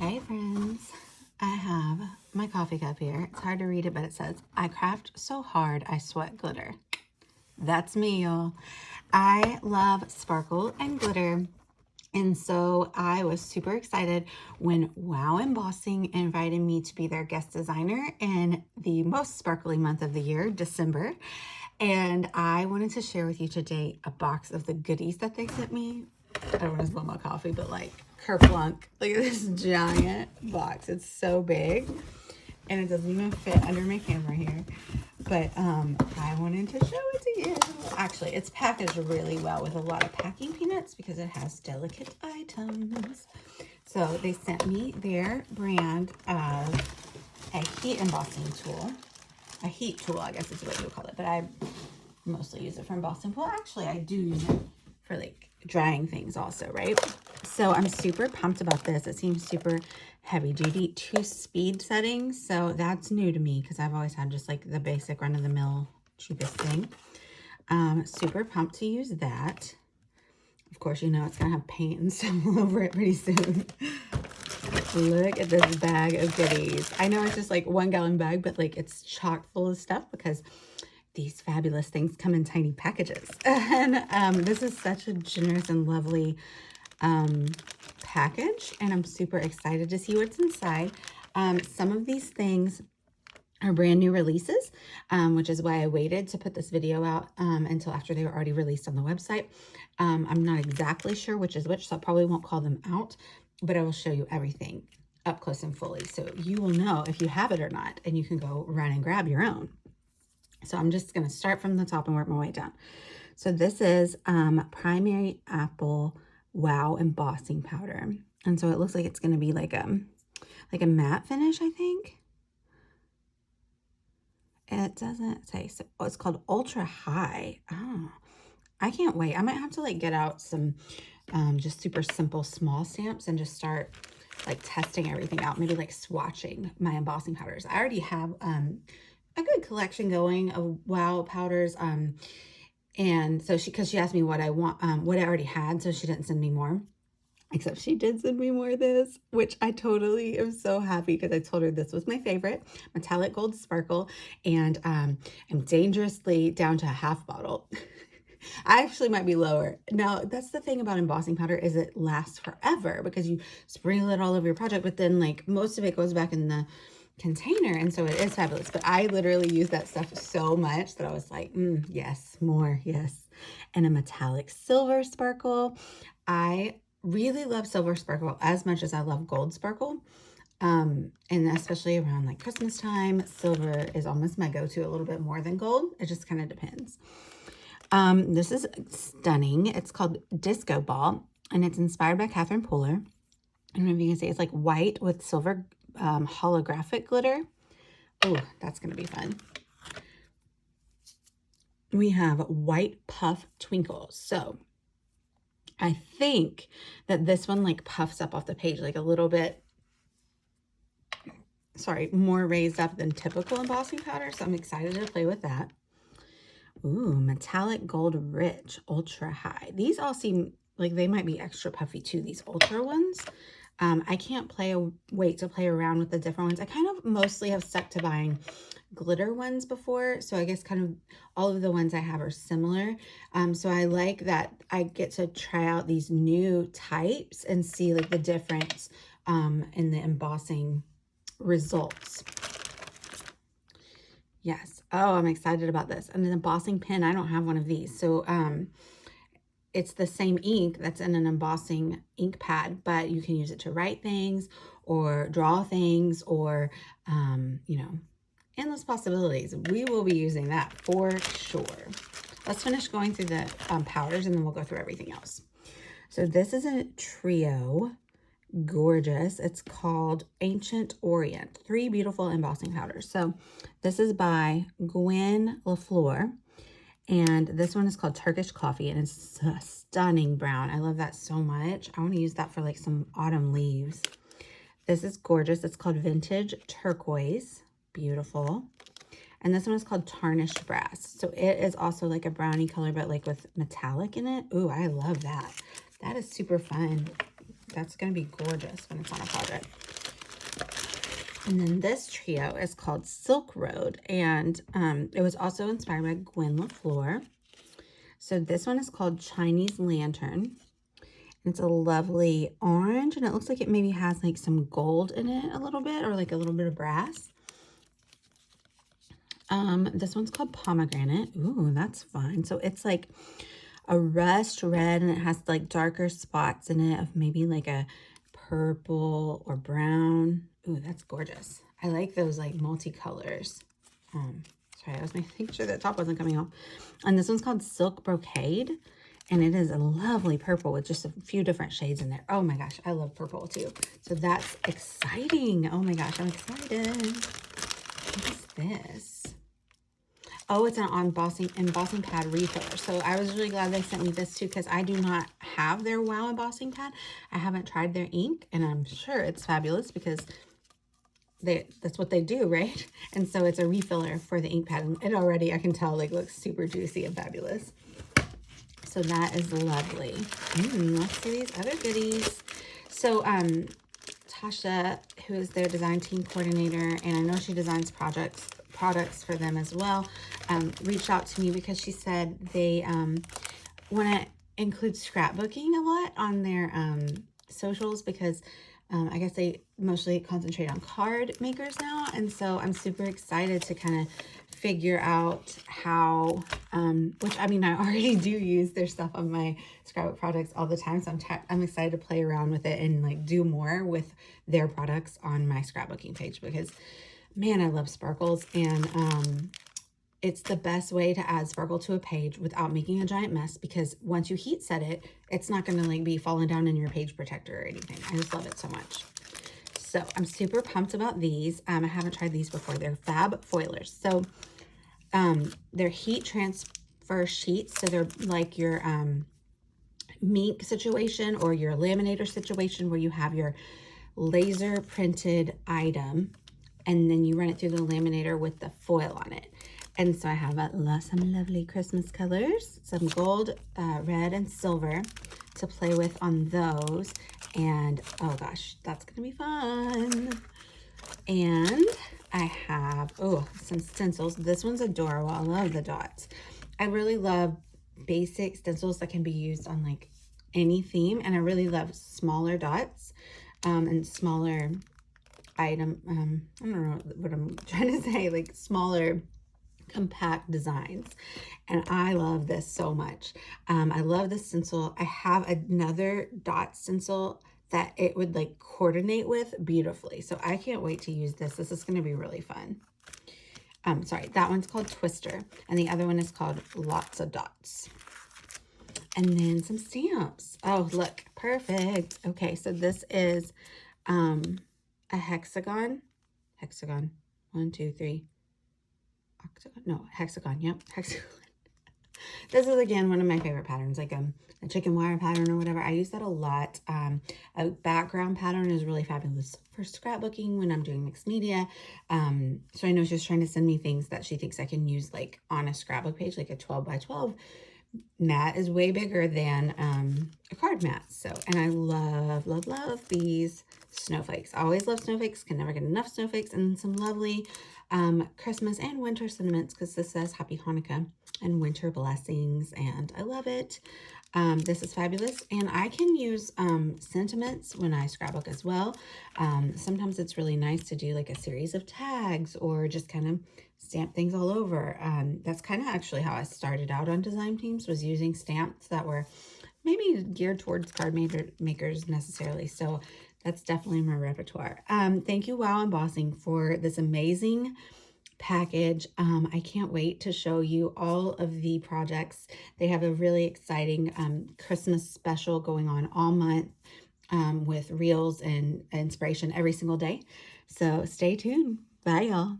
Hey friends, I have my coffee cup here. It's hard to read it, but it says, I craft so hard I sweat glitter. That's me, y'all. I love sparkle and glitter. And so I was super excited when Wow Embossing invited me to be their guest designer in the most sparkly month of the year, December. And I wanted to share with you today a box of the goodies that they sent me. I don't want to spill my coffee, but like kerplunk. Look at this giant box. It's so big. And it doesn't even fit under my camera here. But I wanted to show it to you. Actually, it's packaged really well with a lot of packing peanuts because it has delicate items. So they sent me their brand of a heat embossing tool. A heat tool, I guess is what you would call it. But I mostly use it for embossing. Well, actually, I do use it for like drying things also, right? So I'm super pumped about this. It seems super heavy duty. 2 speed settings. So that's new to me because I've always had just like the basic run of the mill cheapest thing. Super pumped to use that. Of course, you know it's gonna have paint and stuff all over it pretty soon. Look at this bag of goodies. I know it's just like 1 gallon bag, but like it's chock full of stuff because these fabulous things come in tiny packages. And this is such a generous and lovely package, and I'm super excited to see what's inside. Some of these things are brand new releases, which is why I waited to put this video out until after they were already released on the website. I'm not exactly sure which is which, so I probably won't call them out, but I will show you everything up close and fully. So you will know if you have it or not, and you can go run and grab your own. So I'm just going to start from the top and work my way down. So this is Primary Apple Wow Embossing Powder. And so it looks like it's going to be like a matte finish, I think. It doesn't say. So it's called Ultra High. Oh, I can't wait. I might have to like get out some just super simple small stamps and just start like testing everything out. Maybe like swatching my embossing powders. I already have a good collection going of Wow powders. And so because she asked me what I want, what I already had, so she didn't send me more. Except she did send me more of this, which I totally am so happy because I told her this was my favorite, metallic gold sparkle, and I'm dangerously down to a half bottle. I actually might be lower. Now, that's the thing about embossing powder is it lasts forever because you sprinkle it all over your project, but then like most of it goes back in the container, and so it is fabulous. But I literally use that stuff so much that I was like, yes, more, yes. And a metallic silver sparkle. I really love silver sparkle as much as I love gold sparkle. And especially around like Christmas time, silver is almost my go-to a little bit more than gold. It just kind of depends. This is stunning. It's called Disco Ball, and it's inspired by Catherine Pooler. I don't know if you can see, it's like white with silver holographic glitter. Oh, that's going to be fun. We have white puff twinkles. So I think that this one like puffs up off the page like a little bit, sorry, more raised up than typical embossing powder. So I'm excited to play with that. Ooh, metallic gold rich, ultra high. These all seem like they might be extra puffy too, these ultra ones. I can't wait to play around with the different ones. I kind of mostly have stuck to buying glitter ones before, so I guess kind of all of the ones I have are similar. So I like that I get to try out these new types and see like the difference in the embossing results. Yes. Oh, I'm excited about this. And an embossing pen. I don't have one of these. So it's the same ink that's in an embossing ink pad, but you can use it to write things or draw things or, you know, endless possibilities. We will be using that for sure. Let's finish going through the powders and then we'll go through everything else. So this is a trio. Gorgeous. It's called Ancient Orient. 3 beautiful embossing powders. So this is by Gwen LaFleur. And this one is called Turkish Coffee, and it's a stunning brown. I love that so much. I want to use that for like some autumn leaves. This is gorgeous. It's called Vintage Turquoise. Beautiful. And this one is called Tarnished Brass. So it is also like a brownie color, but like with metallic in it. Ooh, I love that. That is super fun. That's going to be gorgeous when it's on a project. And then this trio is called Silk Road, and it was also inspired by Gwen LaFleur. So this one is called Chinese Lantern. It's a lovely orange, and it looks like it maybe has like some gold in it a little bit, or like a little bit of brass. This one's called Pomegranate. Ooh, that's fun. So it's like a rust red, and it has like darker spots in it of maybe like a purple or brown. Ooh, that's gorgeous. I like those like multicolors. Sorry, I was making sure that top wasn't coming off. And this one's called Silk Brocade, and it is a lovely purple with just a few different shades in there. Oh my gosh, I love purple too. So that's exciting. Oh my gosh, I'm excited. What is this? Oh, it's an embossing pad refiller. So I was really glad they sent me this too, because I do not have their Wow embossing pad. I haven't tried their ink, and I'm sure it's fabulous because that's what they do, right? And so it's a refiller for the ink pad, and it already, I can tell, like looks super juicy and fabulous. So that is lovely. Let's see these other goodies. So Tasha, who is their design team coordinator, and I know she designs products for them as well, reached out to me because she said they want to include scrapbooking a lot on their socials, because I guess they mostly concentrate on card makers now. And so I'm super excited to kind of figure out how, which I mean, I already do use their stuff on my scrapbook projects all the time. So I'm excited to play around with it and like do more with their products on my scrapbooking page, because man, I love sparkles, and it's the best way to add sparkle to a page without making a giant mess, because once you heat set it, it's not going to like be falling down in your page protector or anything. I just love it so much. So I'm super pumped about these. I haven't tried these before. They're fab foilers. So they're heat transfer sheets. So they're like your mink situation or your laminator situation, where you have your laser printed item and then you run it through the laminator with the foil on it. And so I have some lovely Christmas colors, some gold, red, and silver to play with on those. And oh gosh, that's gonna be fun. And I have, some stencils. This one's adorable. I love the dots. I really love basic stencils that can be used on like any theme. And I really love smaller dots and smaller item. I don't know what I'm trying to say, like smaller compact designs, and I love this so much. I love this stencil. I have another dot stencil that it would like coordinate with beautifully, so I can't wait to use this. This is going to be really fun. Sorry, that one's called Twister, and the other one is called Lots of Dots. And then some stamps. Oh, look, perfect. Okay, so this is a hexagon. 1, 2, 3. Octagon, no, hexagon. Yep, hexagon. This is again one of my favorite patterns, like a chicken wire pattern or whatever. I use that a lot. A background pattern is really fabulous for scrapbooking when I'm doing mixed media. So I know she's trying to send me things that she thinks I can use like on a scrapbook page, like a 12 by 12 mat is way bigger than a card mat. So, and I love these snowflakes. I always love snowflakes, can never get enough snowflakes. And some lovely Christmas and winter sentiments, because this says Happy Hanukkah and winter blessings, and I love it. This is fabulous, and I can use sentiments when I scrapbook as well. Sometimes it's really nice to do like a series of tags or just kind of stamp things all over. That's kind of actually how I started out on design teams, was using stamps that were maybe geared towards card makers necessarily. So that's definitely my repertoire. Thank you, Wow Embossing, for this amazing package. I can't wait to show you all of the projects. They have a really exciting Christmas special going on all month with reels and inspiration every single day. So stay tuned. Bye, y'all.